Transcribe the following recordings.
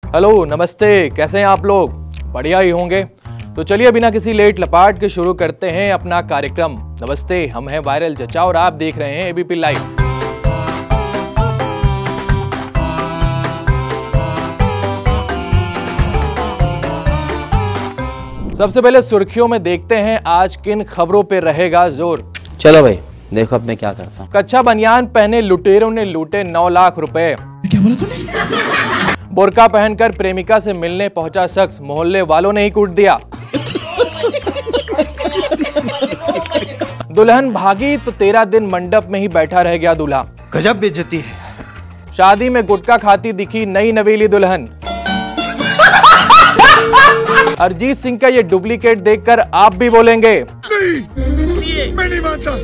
Hello नमस्ते, कैसे हैं आप लोग? बढ़िया ही होंगे। तो चलिए बिना किसी लेट लपाट के शुरू करते हैं अपना कार्यक्रम। नमस्ते, हम हैं वायरल चचा और आप देख रहे हैं एबीपी लाइव। सबसे पहले सुर्खियों में देखते हैं आज किन खबरों पे रहेगा जोर। चलो भाई देखो अब मैं क्या करता हूँ। कच्चा बनियान पहने लुटेरों ने लूटे 9 लाख रुपए। क्या बोला तूने? बुर्का पहनकर प्रेमिका से मिलने पहुंचा शख्स, मोहल्ले वालों ने ही कूट दिया। दुल्हन भागी तो 13 दिन मंडप में ही बैठा रह गया दूल्हा। गजब बेइज्जती है। शादी में गुटखा खाती दिखी नई नवेली दुल्हन। अरिजीत सिंह का ये डुप्लीकेट देखकर आप भी बोलेंगे नहीं, मैं नहीं मानता।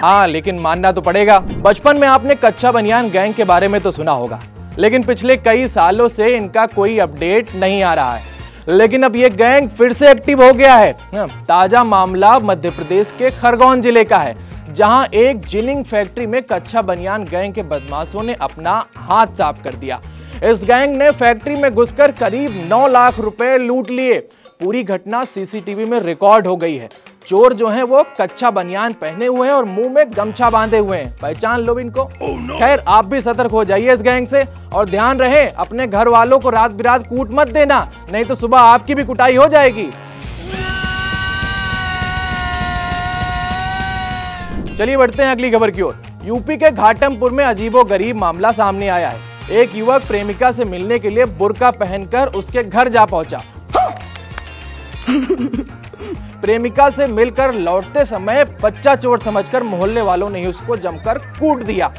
हाँ, लेकिन मानना तो पड़ेगा। बचपन में आपने कच्चा बनियान गैंग के बारे में तो सुना होगा, लेकिन पिछले कई सालों से इनका कोई अपडेट नहीं आ रहा है। लेकिन अब ये गैंग फिर से एक्टिव हो गया है। ताजा मामला मध्य प्रदेश के खरगोन जिले का है, जहां एक जिनिंग फैक्ट्री में कच्चा बनियान गैंग के बदमाशों ने अपना हाथ साफ कर दिया। इस गैंग ने फैक्ट्री में घुसकर करीब 9 लाख रुपए लूट लिए। पूरी घटना सीसीटीवी में रिकॉर्ड हो गई है। चोर जो हैं वो कच्चा बनियान पहने हुए हैं और मुंह में गमछा बांधे हुए हैं। पहचान लो इनको। खैर, आप भी सतर्क हो जाइए इस गैंग से, और ध्यान रहे अपने घर वालों को रात बिरात कूट मत देना, नहीं तो सुबह आपकी भी कुटाई हो जाएगी। चलिए बढ़ते हैं अगली खबर की ओर। यूपी के घाटमपुर में अजीबोगरीब मामला सामने आया है। एक युवक प्रेमिका से मिलने के लिए बुर्का पहनकर उसके घर जा पहुंचा। प्रेमिका से मिलकर लौटते समय बच्चा चोर समझकर मोहल्ले वालों ने उसको जमकर कूट दिया।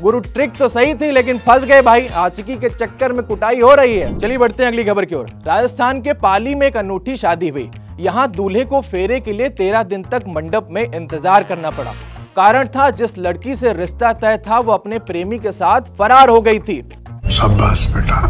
गुरु ट्रिक तो सही थी, लेकिन फंस गए भाई। आशिकी के चक्कर में कुटाई हो रही है। चलिए बढ़ते हैं अगली खबर की ओर। राजस्थान के पाली में एक अनूठी शादी हुई। यहाँ दूल्हे को फेरे के लिए 13 दिन तक मंडप में इंतजार करना पड़ा। कारण था, जिस लड़की से रिश्ता तय था वो अपने प्रेमी के साथ फरार हो गई थी। शाबाश बेटा।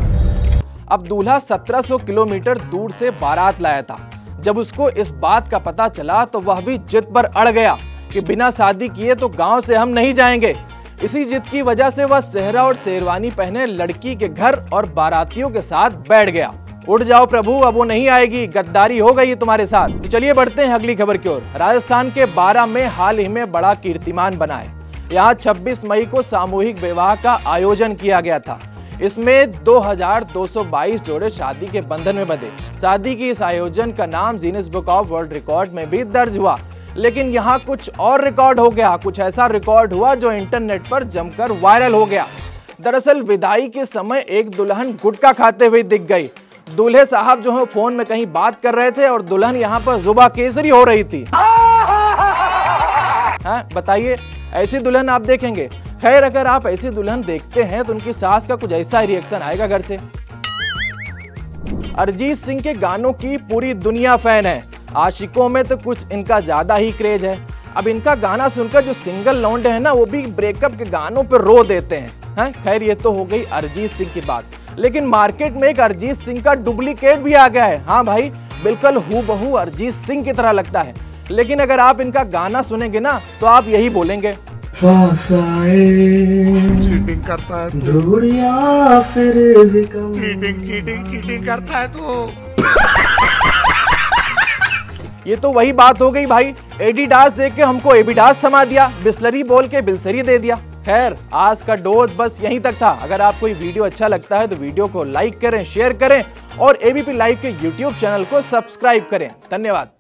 अब दूल्हा 1700 किलोमीटर दूर से बारात लाया था। जब उसको इस बात का पता चला तो वह भी जिद पर अड़ गया कि बिना शादी किए तो गांव से हम नहीं जाएंगे। इसी जिद की वजह से वह सेहरा और शेरवानी पहने लड़की के घर और बारातियों के साथ बैठ गया। उठ जाओ प्रभु, अब वो नहीं आएगी, गद्दारी हो गई है तुम्हारे साथ। तो चलिए बढ़ते हैं अगली खबर की ओर। राजस्थान के 12 में हाल ही में बड़ा कीर्तिमान बना है। यहाँ 26 मई को सामूहिक विवाह का आयोजन किया गया था। इसमें 2222 जोड़े शादी के बंधन में बंधे। शादी की इस आयोजन का नाम Guinness book of world record में भी दर्ज हुआ। लेकिन यहाँ कुछ और रिकॉर्ड हो गया। कुछ ऐसा रिकॉर्ड हुआ जो इंटरनेट पर जमकर वायरल हो गया। दरअसल विदाई के समय एक दुल्हन गुटखा खाते हुए दिख गई। दूल्हे साहब जो है फोन में कहीं बात कर रहे थे और दुल्हन यहाँ पर जुबा केसरी हो रही थी। बताइए, ऐसी दुल्हन आप देखेंगे? खैर, अगर आप ऐसी दुल्हन देखते हैं तो उनकी सास का कुछ ऐसा ही रिएक्शन आएगा घर से। अरिजीत सिंह के गानों की पूरी दुनिया फैन है। आशिकों में तो कुछ इनका ज्यादा ही क्रेज है। अब इनका गाना सुनकर जो सिंगल लौंडे हैं ना, वो भी ब्रेकअप के गानों पर रो देते हैं। खैर, ये तो हो गई अरिजीत सिंह की बात। लेकिन मार्केट में एक अरिजीत सिंह का डुप्लीकेट भी आ गया है। हाँ भाई, बिल्कुल हूबहू अरिजीत सिंह की तरह लगता है। लेकिन अगर आप इनका गाना सुनेंगे ना तो आप यही बोलेंगे, चीटिंग करता है तू। फिर चीटिंग करता है तू। ये तो वही बात हो गई भाई। एडिडास देख के हमको एबिडास थमा दिया, बिस्लरी बोल के बिल्सरी दे दिया। खैर, आज का डोज बस यहीं तक था। अगर आपको ये वीडियो अच्छा लगता है तो वीडियो को लाइक करें, शेयर करें और एबीपी लाइव के यूट्यूब चैनल को सब्सक्राइब करें। धन्यवाद।